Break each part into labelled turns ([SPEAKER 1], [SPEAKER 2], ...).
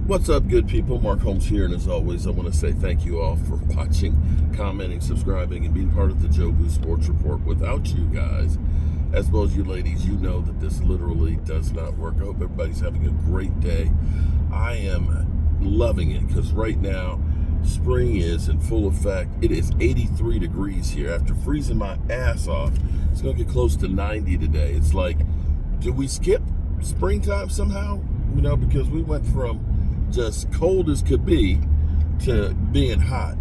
[SPEAKER 1] What's up, good people? Mark Holmes here, and as always, I want to say thank you all for watching, commenting, subscribing, and being part of the Joe Boo Sports Report. Without you guys, as well as you ladies, you know that this literally does not work. I hope everybody's having a great day. I am loving it because right now, spring is in full effect. It is 83 degrees here. After freezing my ass off, it's going to get close to 90 today. It's like, do we skip springtime somehow? You know, because we went from just cold as could be to being hot.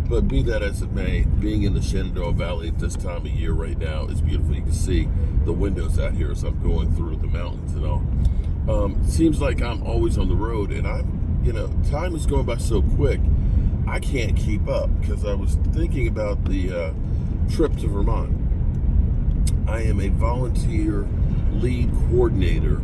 [SPEAKER 1] But be that as it may, being in the Shenandoah Valley at this time of year right now is beautiful. You can see the windows out here as I'm going through the mountains and all. Seems like I'm always on the road, and time is going by so quick, I can't keep up because I was thinking about the trip to Vermont. I am a volunteer lead coordinator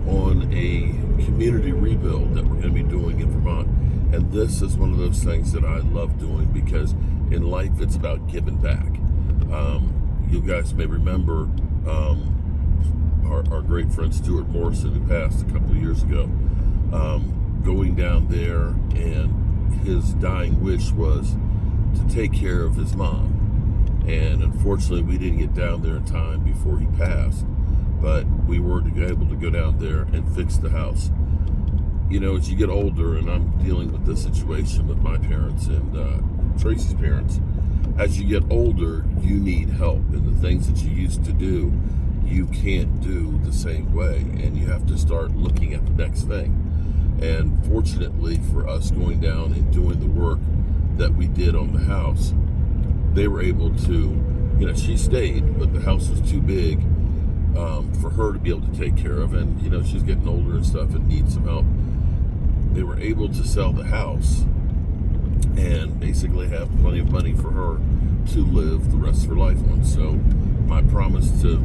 [SPEAKER 1] on a community rebuild that we're going to be doing in Vermont. And this is one of those things that I love doing because in life it's about giving back. You guys may remember our great friend Stuart Morrison, who passed a couple of years ago, going down there, and his dying wish was to take care of his mom. And unfortunately, we didn't get down there in time before he passed. But we were able to go down there and fix the house. You know, as you get older, and I'm dealing with this situation with my parents and Tracy's parents, as you get older, you need help. And the things that you used to do, you can't do the same way. And you have to start looking at the next thing. And fortunately for us going down and doing the work that we did on the house, they were able to, she stayed, but the house was too big for her to be able to take care of, and she's getting older and stuff and needs some help. They were able to sell the house and basically have plenty of money for her to live the rest of her life on. So my promise to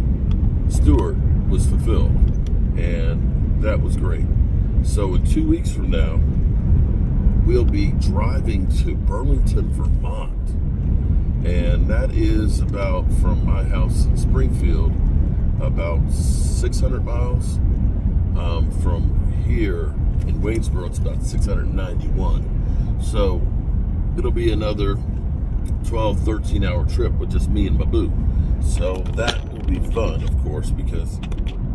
[SPEAKER 1] Stuart was fulfilled, and that was great. So in 2 weeks from now, we'll be driving to Burlington, Vermont, and that is about, from my house in Springfield, about 600 miles. From here in Waynesboro, it's about 691. So it'll be another 12, 13-hour trip with just me and my boo. So that will be fun, of course, because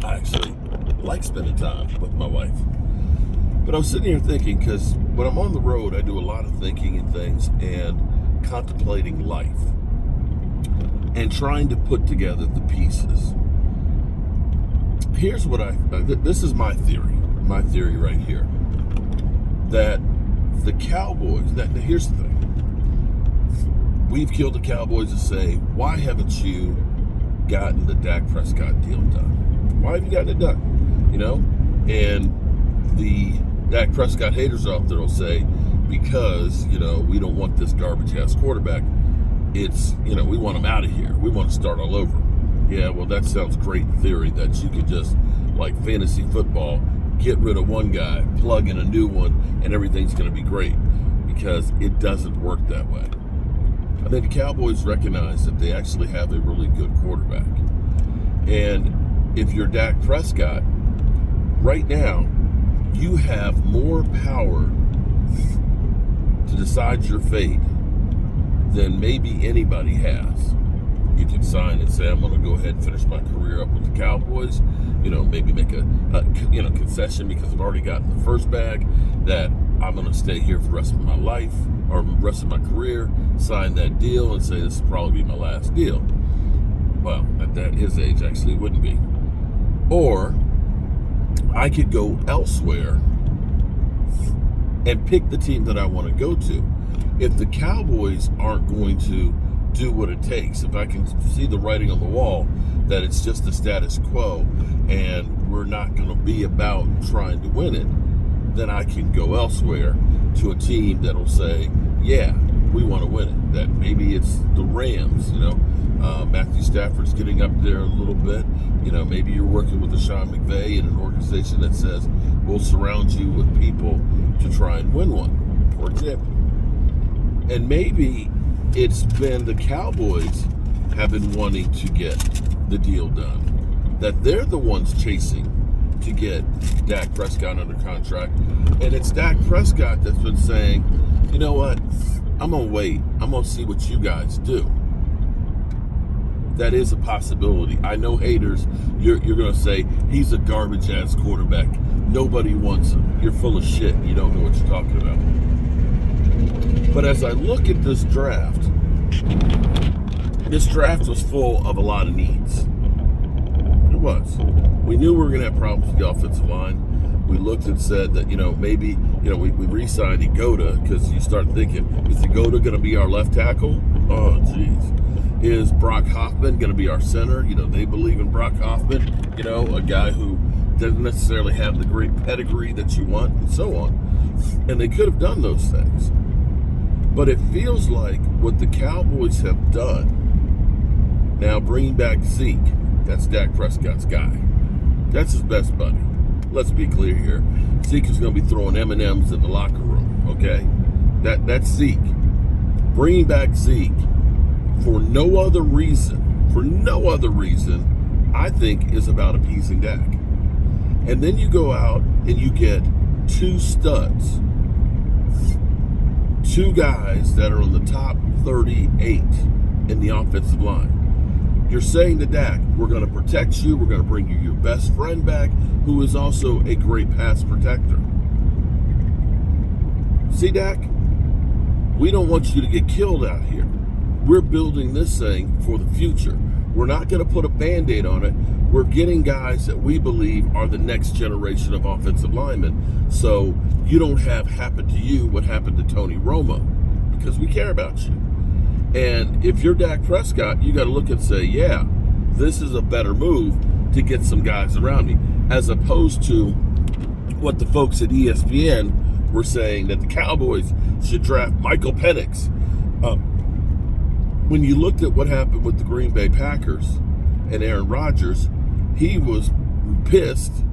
[SPEAKER 1] I actually like spending time with my wife. But I was sitting here thinking, because when I'm on the road, I do a lot of thinking and things and contemplating life and trying to put together the pieces. Here's what this is my theory right here, that the Cowboys, here's the thing, we've killed the Cowboys to say, why haven't you gotten the Dak Prescott deal done? Why have you gotten it done? And the Dak Prescott haters out there will say, because, we don't want this garbage ass quarterback. It's, we want him out of here. We want to start all over. Yeah, well, that sounds great in theory, that you could just, like fantasy football, get rid of one guy, plug in a new one, and everything's going to be great, because it doesn't work that way. I think the Cowboys recognize that they actually have a really good quarterback. And if you're Dak Prescott, right now, you have more power to decide your fate than maybe anybody has. You can sign and say, I'm going to go ahead and finish my career up with the Cowboys, maybe make a concession because I've already gotten the first bag, that I'm going to stay here for the rest of my life or the rest of my career, sign that deal and say this will probably be my last deal. Well, at his age, actually, it wouldn't be. Or I could go elsewhere and pick the team that I want to go to. If the Cowboys aren't going to do what it takes, if I can see the writing on the wall that it's just the status quo and we're not going to be about trying to win it, then I can go elsewhere to a team that'll say, yeah, we want to win it. That maybe it's the Rams, Matthew Stafford's getting up there a little bit. Maybe you're working with the Sean McVay in an organization that says, we'll surround you with people to try and win one, for example. And maybe it's been the Cowboys have been wanting to get the deal done, that they're the ones chasing to get Dak Prescott under contract. And it's Dak Prescott that's been saying, you know what, I'm going to wait. I'm going to see what you guys do. That is a possibility. I know haters, you're going to say, he's a garbage-ass quarterback. Nobody wants him. You're full of shit. You don't know what you're talking about. But as I look at this draft was full of a lot of needs. It was. We knew we were going to have problems with the offensive line. We looked and said that, maybe, we re-signed Igoda because you start thinking, is Igoda going to be our left tackle? Oh, jeez. Is Brock Hoffman going to be our center? They believe in Brock Hoffman, a guy who doesn't necessarily have the great pedigree that you want, and so on. And they could have done those things. But it feels like what the Cowboys have done, now bringing back Zeke, that's Dak Prescott's guy. That's his best buddy. Let's be clear here. Zeke is going to be throwing M&Ms in the locker room, okay? That's Zeke. Bringing back Zeke for no other reason, I think, is about appeasing Dak. And then you go out and you get two studs, two guys that are on the top 38 in the offensive line. You're saying to Dak, we're going to protect you, we're going to bring you your best friend back, who is also a great pass protector. See, Dak, we don't want you to get killed out here. We're building this thing for the future. We're not going to put a Band-Aid on it. We're getting guys that we believe are the next generation of offensive linemen. So you don't have happen to you what happened to Tony Romo, because we care about you. And if you're Dak Prescott, you got to look and say, yeah, this is a better move to get some guys around me, as opposed to what the folks at ESPN were saying, that the Cowboys should draft Michael Penix. When you looked at what happened with the Green Bay Packers and Aaron Rodgers, he was pissed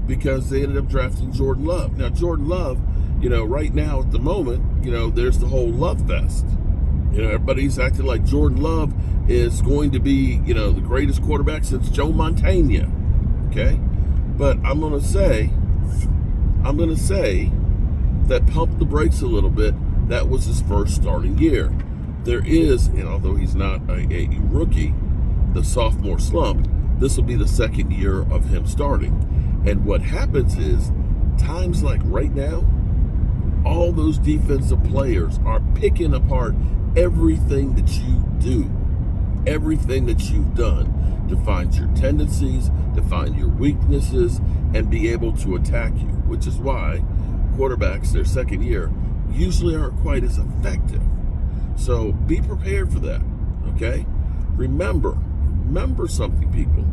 [SPEAKER 1] because they ended up drafting Jordan Love. Now, Jordan Love, right now at the moment, there's the whole love fest. Everybody's acting like Jordan Love is going to be, the greatest quarterback since Joe Montana. Okay? But I'm going to say that pump the brakes a little bit. That was his first starting year. There is, and although he's not a rookie, the sophomore slump, this will be the second year of him starting. And what happens is, times like right now, all those defensive players are picking apart everything that you do, everything that you've done, to find your tendencies, to find your weaknesses, and be able to attack you, which is why quarterbacks, their second year, usually aren't quite as effective. So be prepared for that, okay? Remember something, people.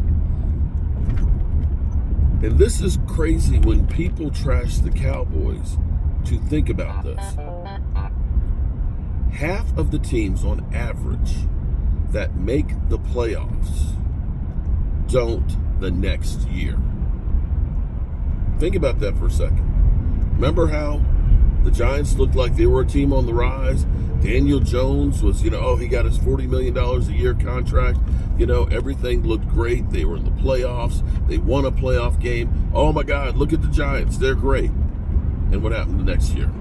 [SPEAKER 1] And this is crazy when people trash the Cowboys, to think about this. Half of the teams on average that make the playoffs don't the next year. Think about that for a second. Remember how the Giants looked like they were a team on the rise? Daniel Jones was, he got his $40 million a year contract. Everything looked great. They were in the playoffs. They won a playoff game. Oh my God, look at the Giants. They're great. And what happened the next year?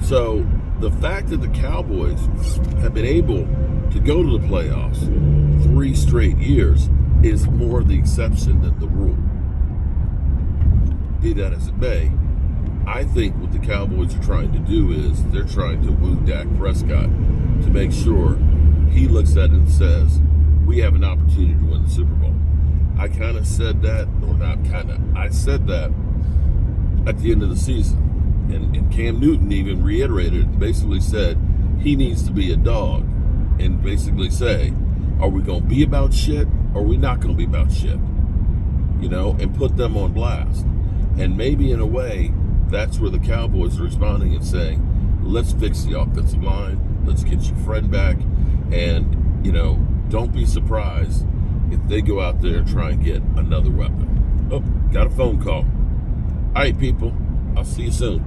[SPEAKER 1] So the fact that the Cowboys have been able to go to the playoffs 3 straight years is more the exception than the rule. Be that as it may, I think what the Cowboys are trying to do is they're trying to woo Dak Prescott to make sure he looks at it and says, we have an opportunity to win the Super Bowl. I kind of said that, or not kind of, I said that at the end of the season. And Cam Newton even reiterated it, basically said he needs to be a dog and basically say, are we going to be about shit or are we not going to be about shit? And put them on blast. And maybe in a way, that's where the Cowboys are responding and saying, let's fix the offensive line. Let's get your friend back. And, don't be surprised if they go out there and try and get another weapon. Oh, got a phone call. All right, people. I'll see you soon.